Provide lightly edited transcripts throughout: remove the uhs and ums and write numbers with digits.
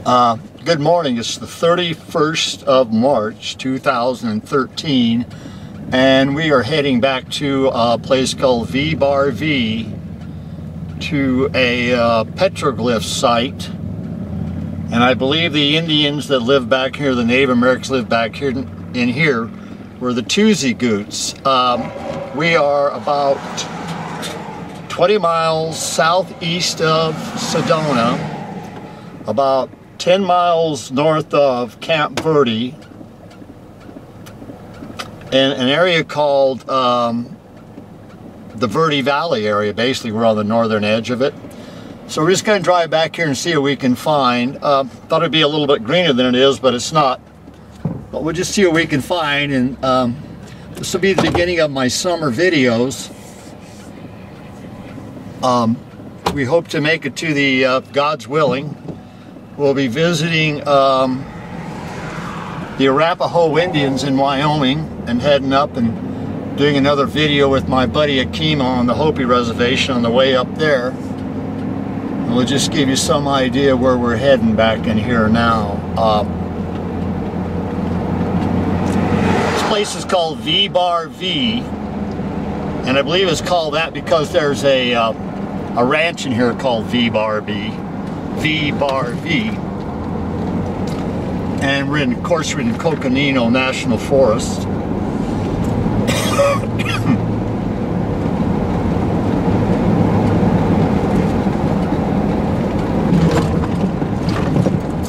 Good morning. It's the 31st of March 2013 and we are heading back to a place called V-Bar V to a petroglyph site, and I believe the Indians that live back here, the Native Americans live back here in here, were the Toosie-Goots. We are about 20 miles southeast of Sedona, about 10 miles north of Camp Verde, in an area called the Verde Valley area. Basically, we're on the northern edge of it. So we're just going to drive back here and see what we can find. Thought it'd be a little bit greener than it is, but it's not. But we'll just see what we can find, and this will be the beginning of my summer videos. We hope to make it to the, God's willing, we'll be visiting the Arapaho Indians in Wyoming and heading up and doing another video with my buddy Akima on the Hopi reservation on the way up there. And we'll just give you some idea where we're heading back in here now. This place is called V-Bar V, and I believe it's called that because there's a ranch in here called V-Bar V. V-Bar V. And we're in, of course, we're in Coconino National Forest.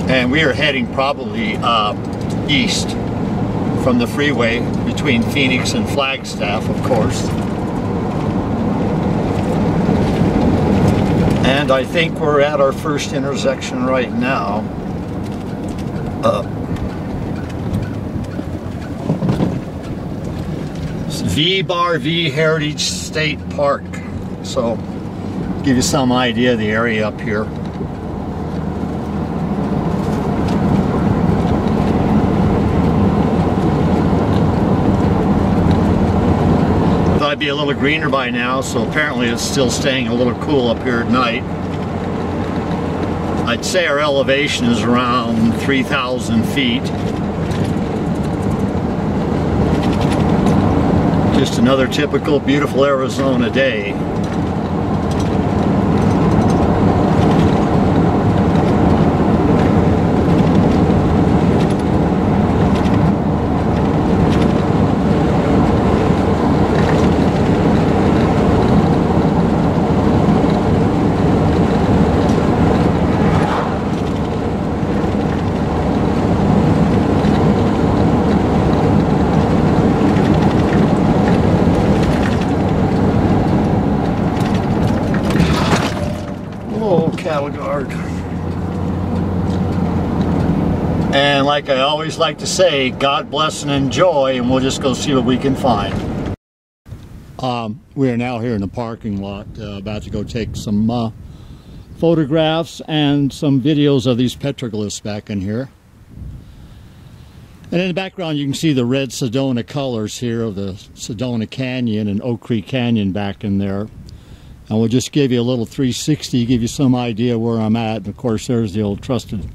And we are heading probably east from the freeway between Phoenix and Flagstaff, of course. And I think we're at our first intersection right now. V-Bar V Heritage State Park. So, give you some idea of the area up here. Thought it'd be a little greener by now, so apparently it's still staying a little cool up here at night. I'd say our elevation is around 3,000 feet. Just another typical beautiful Arizona day. Cattle guard. And like I always like to say, God bless and enjoy, and we'll just go see what we can find. We are now here in the parking lot, about to go take some photographs and some videos of these petroglyphs back in here. And in the background you can see the red Sedona colors here of the Sedona Canyon and Oak Creek Canyon back in there. And we'll just give you a little 360, give you some idea where I'm at. And of course, there's the old trusted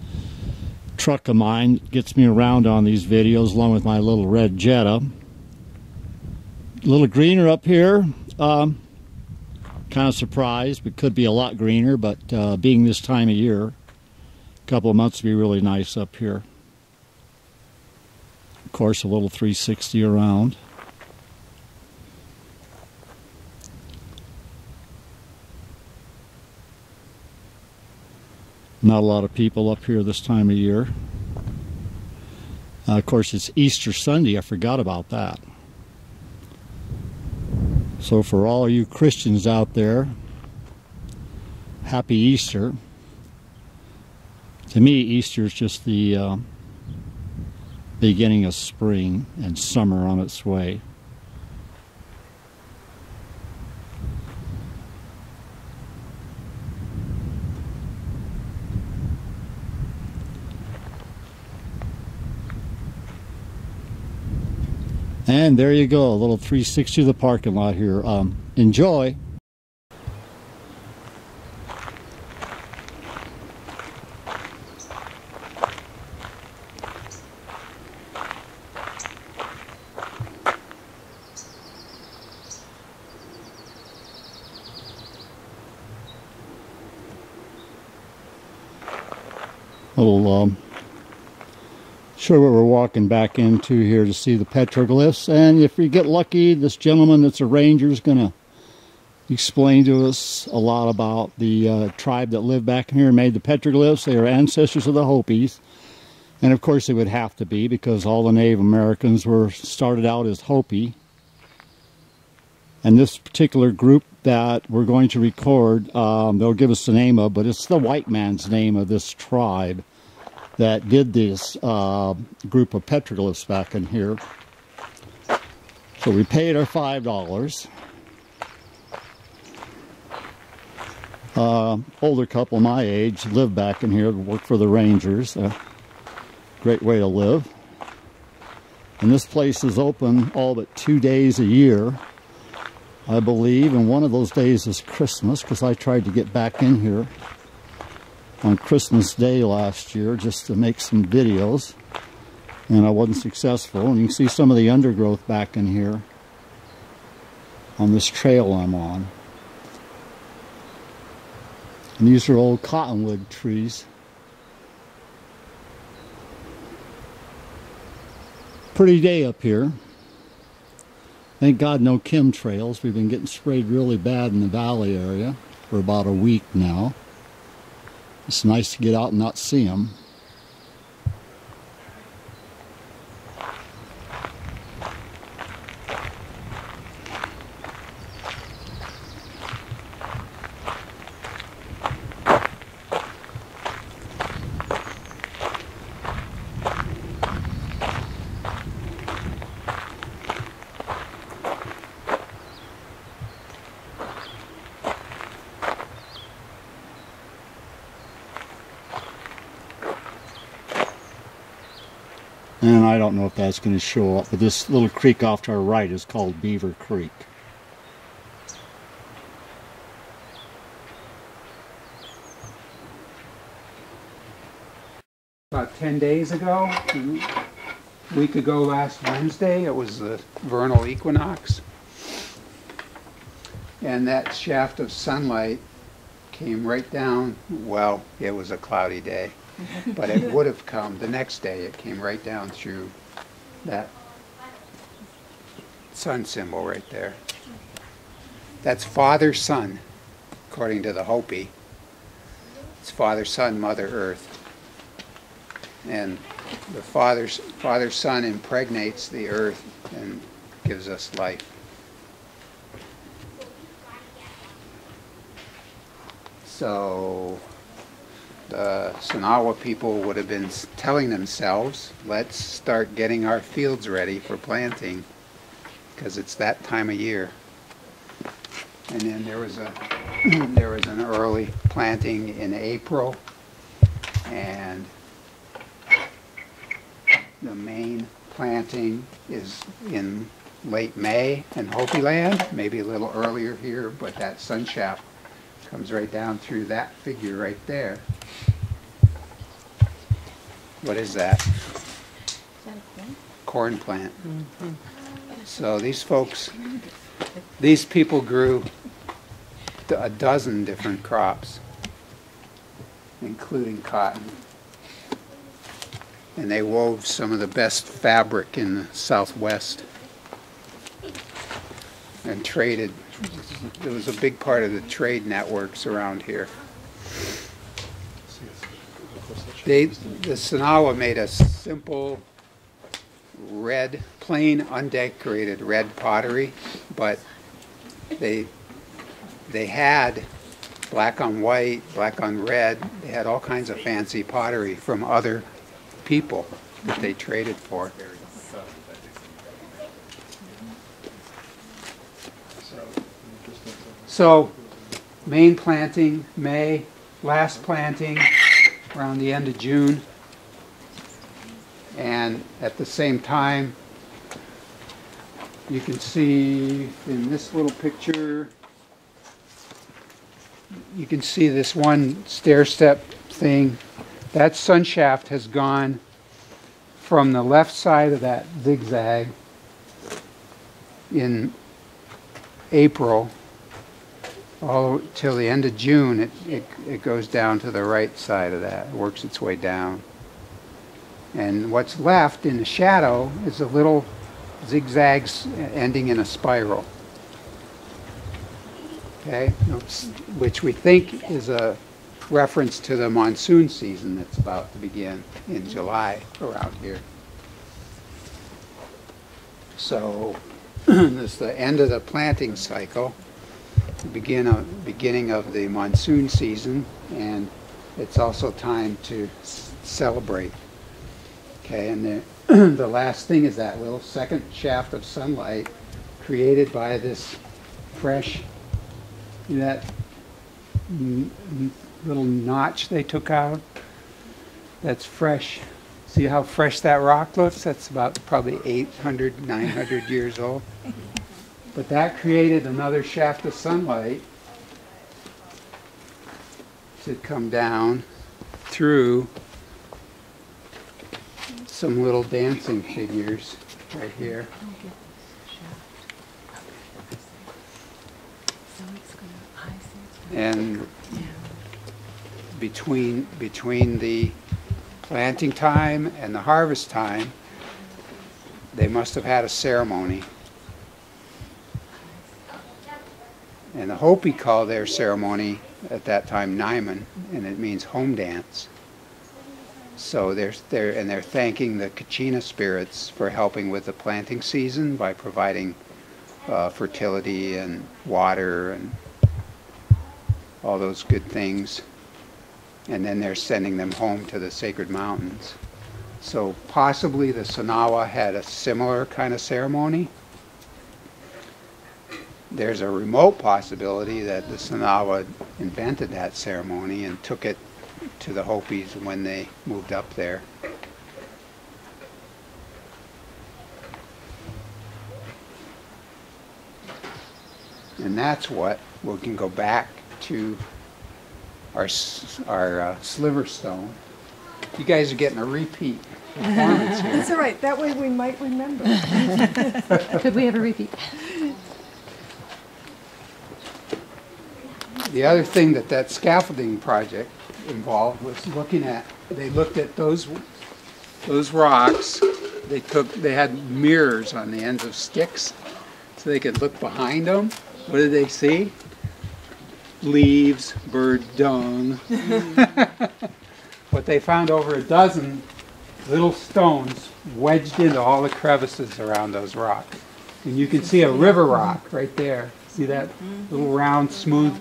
truck of mine that gets me around on these videos, along with my little red Jetta. A little greener up here. Kind of surprised, but could be a lot greener. But being this time of year, a couple of months will be really nice up here. Of course, a little 360 around. Not a lot of people up here this time of year. Of course, it's Easter Sunday. I forgot about that. So for all you Christians out there, happy Easter. To me, Easter is just the beginning of spring and summer on its way. And there you go, a little 360 of the parking lot here. Enjoy. We'll show what we're walking back into here to see the petroglyphs. And if we get lucky, this gentleman that's a ranger is going to explain to us a lot about the tribe that lived back in here and made the petroglyphs. They are ancestors of the Hopis. And of course they would have to be, because all the Native Americans were started out as Hopi. And this particular group that we're going to record, they'll give us the name of, but it's the white man's name of this tribe that did this group of petroglyphs back in here. So we paid our $5. Older couple my age lived back in here, worked for the Rangers. A great way to live. And this place is open all but 2 days a year, I believe, and one of those days is Christmas, because I tried to get back in here on Christmas Day last year just to make some videos, and I wasn't successful. And you can see some of the undergrowth back in here on this trail I'm on. And these are old cottonwood trees. Pretty day up here. Thank God no chemtrails. We've been getting sprayed really bad in the valley area for about a week now. It's nice to get out and not see them. And I don't know if that's going to show up, but this little creek off to our right is called Beaver Creek. About 10 days ago, a week ago last Wednesday, it was the vernal equinox. And that shaft of sunlight came right down. Well, it was a cloudy day. But it would have come the next day. It came right down through that sun symbol right there. That's Father Sun, according to the Hopi. It's Father Sun, Mother Earth. And the Father Sun impregnates the earth and gives us life. So the Sinagua people would have been telling themselves, let's start getting our fields ready for planting, because it's that time of year. And then there was an early planting in April, and the main planting is in late May in Hopi land, maybe a little earlier here, but that sun shaft comes right down through that figure right there. What is that? Is that a corn? Corn plant. Mm-hmm. So these people grew a dozen different crops, including cotton. And they wove some of the best fabric in the Southwest and traded. It was a big part of the trade networks around here. The Sinagua made a simple red, plain, undecorated red pottery, but they had black on white, black on red. They had all kinds of fancy pottery from other people that they traded for. So, main planting, May, last planting around the end of June, and at the same time you can see in this little picture, you can see this one stair step thing. That sun shaft has gone from the left side of that zigzag in April all till the end of June. It goes down to the right side of that. It works its way down. And what's left in the shadow is a little zigzags ending in a spiral. Okay, which we think is a reference to the monsoon season that's about to begin in July around here. So this is the end of the planting cycle, the beginning of the monsoon season, and it's also time to celebrate. Okay, and the last thing is that little second shaft of sunlight created by this fresh, that little notch they took out. That's fresh. See how fresh that rock looks? That's about probably 800, 900 years old. But that created another shaft of sunlight to come down through some little dancing figures right here. And between the planting time and the harvest time, they must have had a ceremony. And the Hopi call their ceremony at that time Naiman, and it means home dance. So they're thanking the Kachina spirits for helping with the planting season by providing fertility and water and all those good things. And then they're sending them home to the sacred mountains. So possibly the Sinagua had a similar kind of ceremony. There's a remote possibility that the Sinagua invented that ceremony and took it to the Hopis when they moved up there. And that's what we can go back to our sliver stone. You guys are getting a repeat performance here. That's all right. That way we might remember. Could we have a repeat? The other thing that scaffolding project involved was they looked at those rocks. They had mirrors on the ends of sticks so they could look behind them. What did they see? Leaves, bird dung. But they found over a dozen little stones wedged into all the crevices around those rocks. And you can see a river rock right there. See that little round, smooth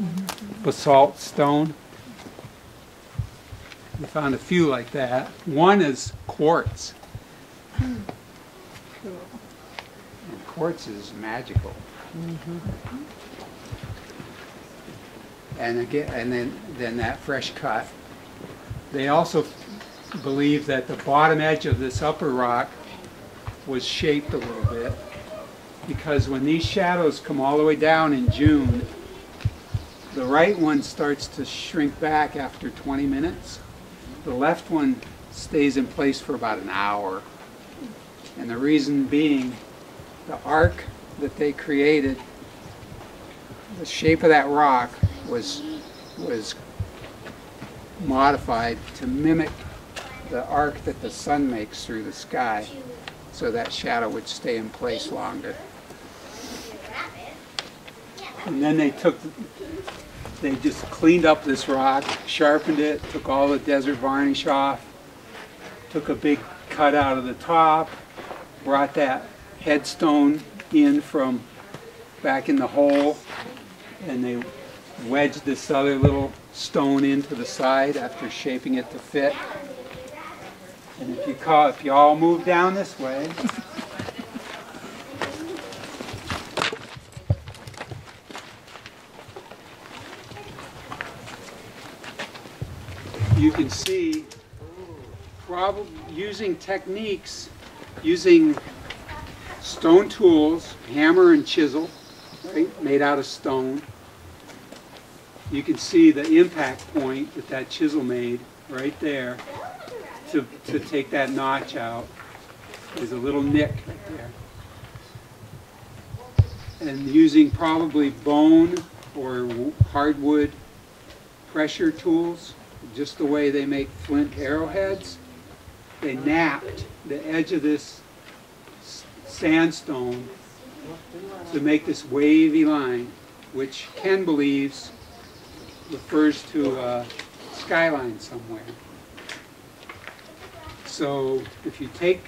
basalt stone? They found a few like that. One is quartz. And quartz is magical. And again, and then that fresh cut. They also believe that the bottom edge of this upper rock was shaped a little bit, because when these shadows come all the way down in June, the right one starts to shrink back after 20 minutes. The left one stays in place for about an hour. And the reason being, the arc that they created, the shape of that rock was modified to mimic the arc that the sun makes through the sky, so that shadow would stay in place longer. And then they just cleaned up this rock, sharpened it, took all the desert varnish off, took a big cut out of the top, brought that headstone in from back in the hole, and they wedged this other little stone into the side after shaping it to fit. And if you all move down this way, you can see, probably using techniques, using stone tools, hammer and chisel, right, made out of stone. You can see the impact point that chisel made right there to take that notch out. There's a little nick right there. And using probably bone or hardwood pressure tools, just the way they make flint arrowheads. They napped the edge of this sandstone to make this wavy line, which Ken believes refers to a skyline somewhere. So if you take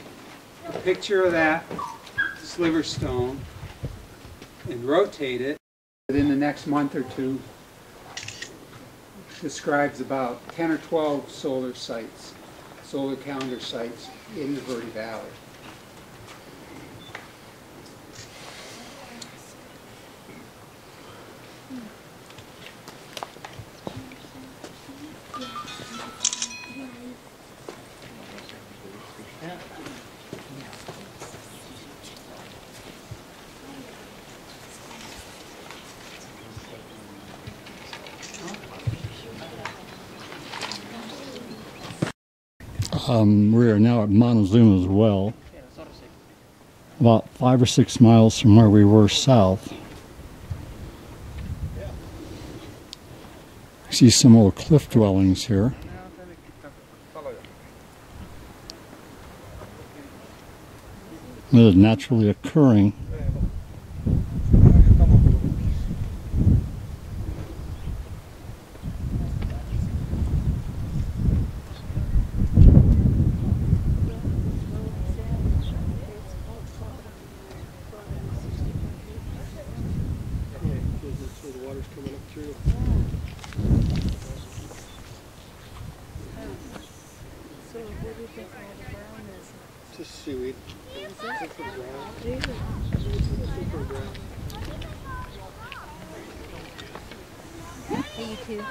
a picture of that sliver stone and rotate it, within the next month or two, describes about 10 or 12 solar sites, solar calendar sites in the Verde Valley. We are now at Montezuma Well, about 5 or 6 miles from where we were south. See some old cliff dwellings here. That is naturally occurring. Just seaweed. Hey, you too.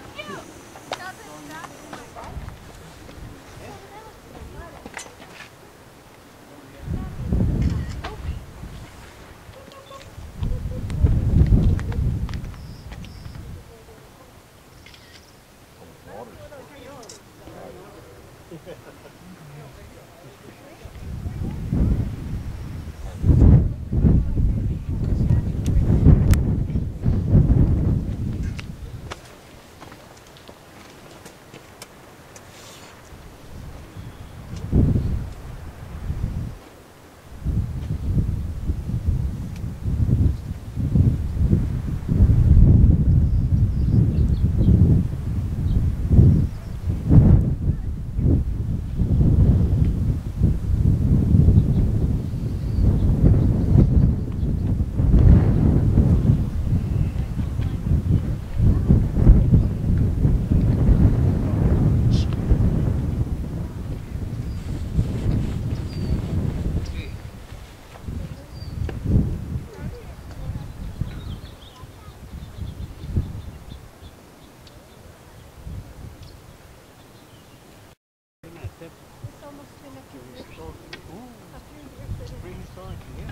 Prehistoric, yeah.